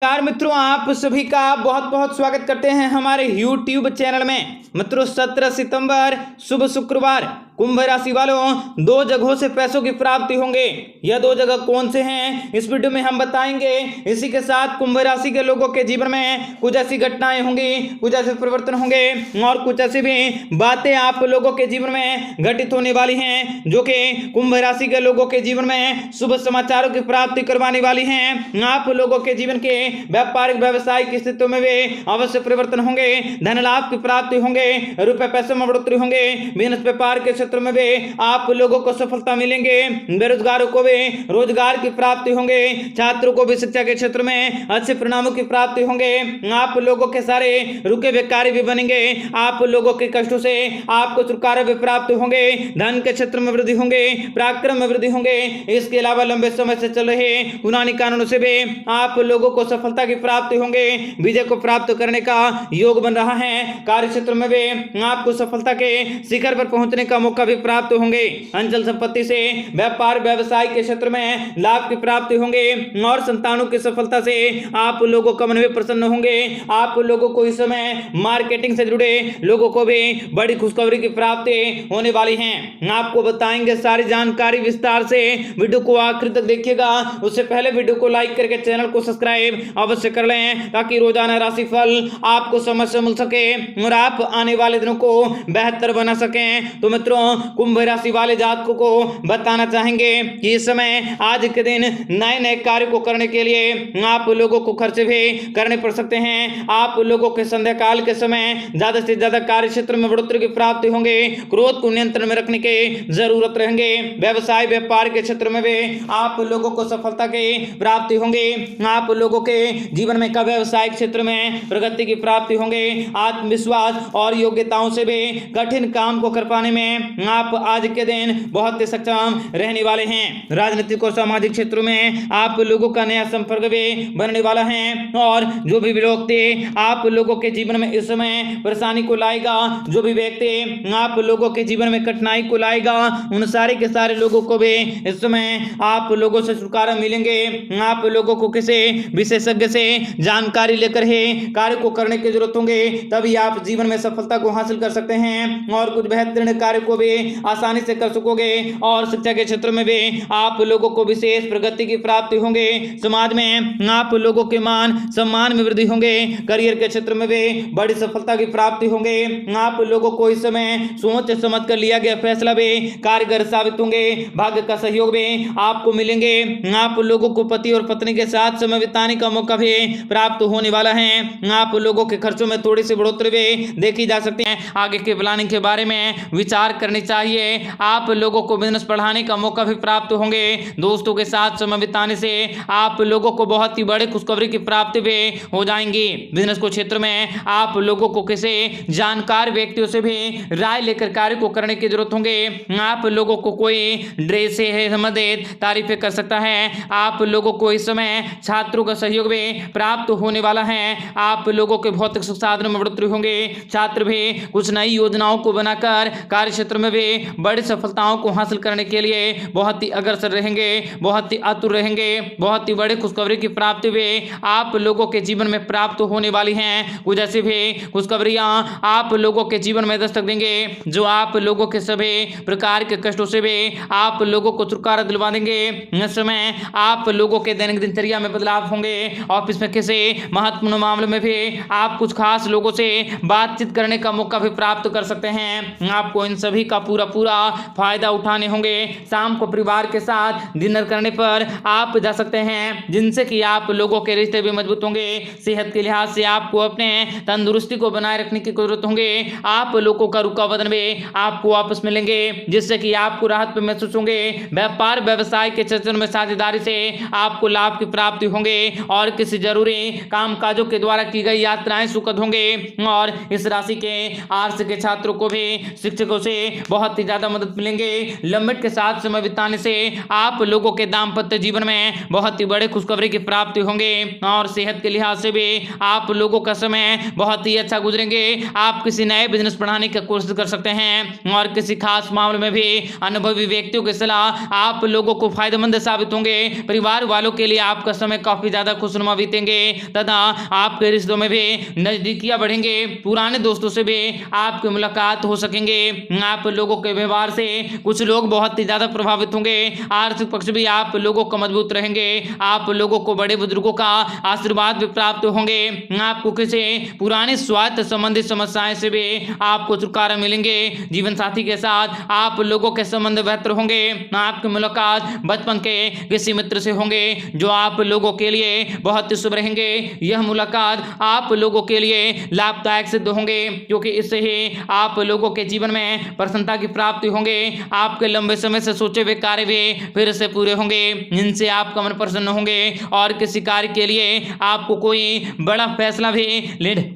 नमस्कार मित्रों, आप सभी का बहुत बहुत स्वागत करते हैं हमारे YouTube चैनल में। मित्रों 17 सितंबर शुभ शुक्रवार कुंभ राशि वालों, दो जगहों से पैसों की प्राप्ति होंगे। यह दो जगह कौन से हैं इस वीडियो में हम बताएंगे। इसी के साथ कुंभ राशि के लोगों के जीवन में कुछ ऐसी घटनाएं होंगी, कुछ ऐसे परिवर्तन होंगे और कुछ ऐसी भी बातें आप लोगों के जीवन में घटित होने वाली हैं जो कि कुंभ राशि के लोगों के जीवन में शुभ समाचारों की प्राप्ति करवाने वाली हैं। आप लोगों के जीवन के व्यापारिक व्यवसायिक स्थितियों में भी अवश्य परिवर्तन होंगे, धन लाभ की प्राप्ति होंगे, रुपए पैसे में बढ़ोतरी होंगे। बिजनेस व्यापार के क्षेत्र में भी आप लोगों को सफलता मिलेंगे, बेरोजगारों को भी रोजगार की प्राप्ति होंगे, छात्रों को भी शिक्षा के क्षेत्र में अच्छे परिणामों की प्राप्ति होंगे। आप लोगों के सारे रुके हुए कार्य भी बनेंगे, आप लोगों के कष्टों से आपको छुटकारा भी प्राप्त होंगे, धन के क्षेत्र में वृद्धि होंगे, पराक्रम में वृद्धि होंगे। इसके अलावा लंबे समय से चल रहे पुरानी कानूनों से भी आप लोगों को सफलता की प्राप्ति होंगे, विजय को प्राप्त करने का योग बन रहा है। कार्य क्षेत्र में भी आपको सफलता के शिखर पर पहुंचने का मौका भी प्राप्त होंगे। अंचल संपत्ति से व्यापार व्यवसाय के क्षेत्र में लाभ की प्राप्ति होंगे और संतानों की सफलता से आप लोगों का मन भी प्रसन्न होंगे। आप लोगों को इस समय मार्केटिंग से जुड़े लोगों को भी बड़ी खुशखबरी की प्राप्ति होने वाली है। आपको बताएंगे सारी जानकारी विस्तार से, वीडियो को आखिर तक देखिएगा। उससे पहले वीडियो को लाइक करके चैनल को सब्सक्राइब अवश्य कर लें ताकि रोजाना राशिफल आपको समय से मिल सके और आप आने वाले दिनों को बेहतर बना सकें। तो मित्रों, कुंभ राशि वाले जातकों को बताना चाहेंगे कि इस समय आज के दिन नए नए कार्य को करने के लिए आप लोगों को खर्च भी करने पड़ सकते हैं। आप लोगों के संध्या काल के समय ज्यादा से ज्यादा कार्य क्षेत्र में बढ़ोतरी की प्राप्ति होंगे, क्रोध को नियंत्रण में रखने की जरूरत रहेंगे। व्यवसाय व्यापार के क्षेत्र में भी आप लोगों को सफलता की प्राप्ति होंगे। आप लोगों के जीवन में का व्यवसायिक क्षेत्र में प्रगति की प्राप्ति होंगे। आत्मविश्वास और योग्यताओं से भी कठिन काम को कर पाने में आप आज के दिन बहुत ही सक्षम रहने वाले हैं। राजनीतिक और सामाजिक क्षेत्रों में आप लोगों का नया संपर्क भी बनने वाला है और जो भी व्यक्ति आप लोगों के जीवन में इस समय परेशानी को लाएगा, जो भी व्यक्ति आप लोगों के जीवन में कठिनाई को लाएगा, उन सारे के सारे लोगों को भी इस समय आप लोगों से छुटकारा मिलेंगे। आप लोगों को किसी विशेषज्ञ से जानकारी लेकर ही कार्य को करने की जरूरत होंगे, तभी आप जीवन में सफलता को हासिल कर सकते हैं और कुछ बेहतरीन कार्य को भी आसानी से कर सकोगे। और शिक्षा के क्षेत्र में भी आप लोगों को विशेष प्रगति की प्राप्ति होंगे। समाज में आप लोगों के मान सम्मान में वृद्धि होंगे। करियर के क्षेत्र में भी बड़ी सफलता की प्राप्ति होंगे। आप लोगों को इस समय सोच समझ कर लिया गया फैसला भी कारगर साबित होंगे। भाग्य का सहयोग भी आपको मिलेंगे। आप लोगों को पति और पत्नी के साथ समय बिताने का मौका भी प्राप्त होने वाला है। आप लोगों के खर्चों में थोड़ी सी बढ़ोतरी भी देखी जा सकती है। आगे के प्लानिंग के बारे में विचार करनी चाहिए। आप लोगों को बिजनेस बढ़ाने का मौका भी प्राप्त होंगे। दोस्तों के साथ समय बिताने से आप लोगों को बहुत ही बड़ी खुशखबरी की प्राप्ति भी हो जाएंगी। बिजनेस को क्षेत्र में आप लोगों को किसी जानकार व्यक्तियों से भी राय लेकर कार्य को करने की जरूरत होंगे। आप लोगों को कोई ड्रेस से संबंधित तारीफें कर सकता है। आप लोगों को इस समय छात्रों का सहयोग भी प्राप्त होने वाला है। आप लोगों के भौतिक सुख साधनों में बढ़ोतरी होंगे। छात्र भी कुछ नई योजनाओं को बनाकर कार्य क्षेत्र में भी बड़ी सफलताओं को हासिल करने के लिए बहुत ही अग्रसर रहेंगे, बहुत ही आतुर रहेंगे। बहुत ही बड़ी खुशखबरी की प्राप्ति भी आप लोगों के जीवन में प्राप्त होने वाली हैं। कुछ ऐसी भी खुशखबरियां आप लोगों के जीवन में दस्तक देंगे जो आप लोगों के सभी प्रकार के कष्टों से भी आप लोगों को छुटकारा दिलवा देंगे। इस समय आप लोगों के दैनिक दिनचर्या में बदलाव होंगे। ऑफिस में किसी महत्वपूर्ण मामले में भी आप कुछ खास लोगों से बातचीत करने का मौका भी प्राप्त कर सकते हैं। आपको इन सभी का पूरा फायदा उठाने होंगे। शाम को परिवार के साथ डिनर करने पर आप जा सकते हैं, जिनसे कि आप लोगों के रिश्ते भी मजबूत होंगे। सेहत के लिहाज से आपको अपने तंदुरुस्ती को बनाए रखने की जरूरत होंगे। आप लोगों का रुका वजन भी आपको वापस मिलेंगे, जिससे कि आपको राहत पे महसूस होंगे। व्यापार व्यवसाय के क्षेत्र में साझेदारी से आपको लाभ की प्राप्ति होंगे और किसी जरूरी कामकाजों के द्वारा की गई यात्राएं सुखद होंगे। और इस राशि के आर्ट्स के छात्रों को भी शिक्षकों से बहुत ही ज्यादा मदद मिलेंगे। लंबित के साथ समय बिताने से आप लोगों के दाम्पत्य जीवन में बहुत ही बड़े खुशखबरी की प्राप्ति होंगे और सेहत के लिहाज से भी आप लोगों का समय बहुत ही अच्छा गुजरेंगे। आप किसी नए बिजनेस बढ़ाने की कोशिश कर सकते हैं और किसी खास मामले में भी अनुभवी व्यक्तियों की सलाह आप लोगों को फायदेमंद साबित होंगे। परिवार वालों के लिए आपका समय काफी ज्यादा खुशनुमा बीतेंगे तथा आपके रिश्तों में भी नजदीकियां बढ़ेंगे। पुराने दोस्तों से भी आपकी मुलाकात हो सकेंगे। आप लोगों के व्यवहार से कुछ लोग बहुत ही ज्यादा प्रभावित होंगे। आर्थिक पक्ष भी आप लोगों का मजबूत रहेंगे। आप लोगों को बड़े बुजुर्गों का आशीर्वाद भी प्राप्त होंगे। आपको किसी पुराने स्वास्थ्य संबंधी समस्याएं से भी आपको छुटकारा मिलेंगे। जीवन साथी के साथ आप लोगों के संबंध बेहतर होंगे। आपकी मुलाकात बचपन के किसी मित्र से होंगे जो आप लोगों के लिए बहुत ही शुभ रहेंगे। यह मुलाकात आप लोगों के लिए लाभदायक सिद्ध होंगे क्योंकि इससे ही आप लोगों के जीवन में प्रसन्नता की प्राप्ति होंगे। आपके लंबे समय से सोचे हुए कार्य भी फिर से पूरे होंगे। इनसे आपका मन प्रसन्न होंगे और किसी कार्य के लिए आपको कोई बड़ा फैसला भी लेना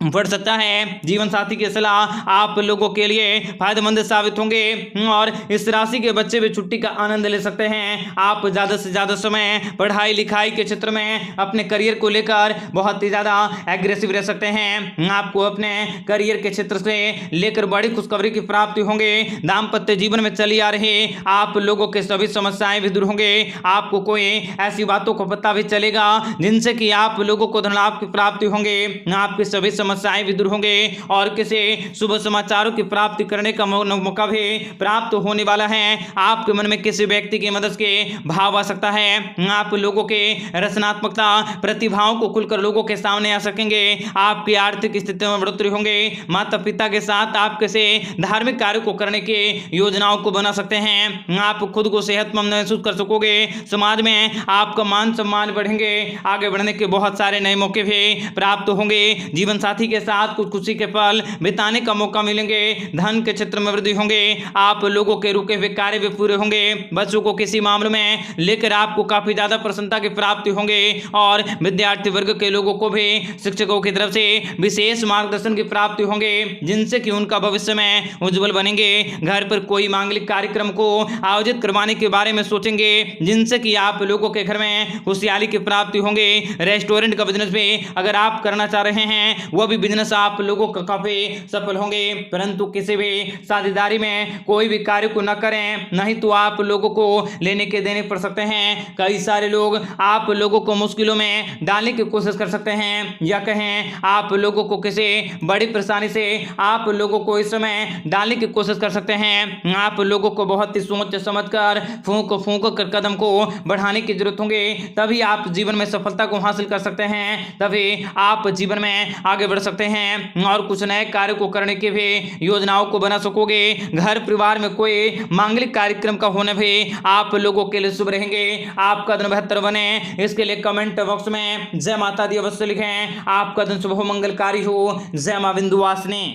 पड़ सकता है। जीवन साथी की सलाह आप लोगों के लिए फायदेमंद साबित होंगे और इस राशि के बच्चे भी छुट्टी का आनंद ले सकते हैं। आप ज़्यादा से ज़्यादा समय पढ़ाई लिखाई के क्षेत्र में अपने करियर को लेकर बहुत ही ज़्यादा एग्रेसिव रह सकते हैं। आपको अपने करियर के क्षेत्र से लेकर बड़ी खुशखबरी की प्राप्ति होंगे। दाम्पत्य जीवन में चली आ रही आप लोगों के सभी समस्याएं भी दूर होंगे। आपको कोई ऐसी बातों को पता भी चलेगा जिनसे कि आप लोगों को धन लाभ की प्राप्ति होंगे। आपकी सभी समस्याएं भी दूर होंगे और किसी शुभ समाचारों की प्राप्ति करने का मौका भी प्राप्त होने वाला है। आपके मन में किसी व्यक्ति की मदद के भाव आ सकता है। आप लोगों के रचनात्मकता प्रतिभाओं को खुलकर लोगों के सामने आ सकेंगे। आपकी आर्थिक स्थिति में बढ़ोतरी होंगे। माता पिता के साथ आप किसी धार्मिक कार्य को करने की योजनाओं को बना सकते हैं। आप खुद को सेहतमंद महसूस कर सकोगे। समाज में आपका मान सम्मान बढ़ेंगे। आगे बढ़ने के बहुत सारे नए मौके भी प्राप्त होंगे। जीवन साथी के साथ कुछ खुशी के पल बिताने का मौका मिलेंगे। धन के क्षेत्र में वृद्धि होंगे। आप लोगों के रुके हुए कार्य भी पूरे होंगे। बच्चों को किसी मामले में लेकर आपको काफी ज्यादा प्रसन्नता की प्राप्ति होंगे और विद्यार्थी वर्ग के लोगों को भी शिक्षकों की तरफ से विशेष मार्गदर्शन की प्राप्ति होंगे जिनसे कि उनका भविष्य में उज्जवल बनेंगे। घर पर कोई मांगलिक कार्यक्रम को आयोजित करवाने के बारे में सोचेंगे जिनसे कि आप लोगों के घर में खुशहाली की प्राप्ति होंगे। रेस्टोरेंट का बिजनेस भी अगर आप करना चाह रहे हैं वह भी बिजनेस आप लोगों का काफी सफल होंगे। परंतु किसी भी साझेदारी में कोई भी कार्य को न करें, नहीं तो आप लोगों को लेने के देने पड़ सकते हैं। कई सारे लोग आप लोगों को मुश्किलों में डालने की कोशिश कर सकते हैं या कहें आप लोगों को किसी बड़ी परेशानी से आप लोगों को इस समय डालने की कोशिश कर सकते हैं। आप लोगों को बहुत ही सोच समझ कर फूंक कर कदम को बढ़ाने की जरूरत होंगे। तभी आप जीवन में सफलता को हासिल कर सकते हैं। तभी आप जीवन में आगे बढ़ सकते हैं और कुछ नए कार्य को करने की भी योजनाओं को बना सकोगे। घर परिवार में कोई मांगलिक कार्यक्रम का होने भी आप लोगों के लिए शुभ रहेंगे। आपका दिन बेहतर बने इसके लिए कमेंट बॉक्स में जय माता दी अवश्य लिखें। आपका दिन शुभ हो, मंगलकारी हो। जय मां विंध्यवासिनी।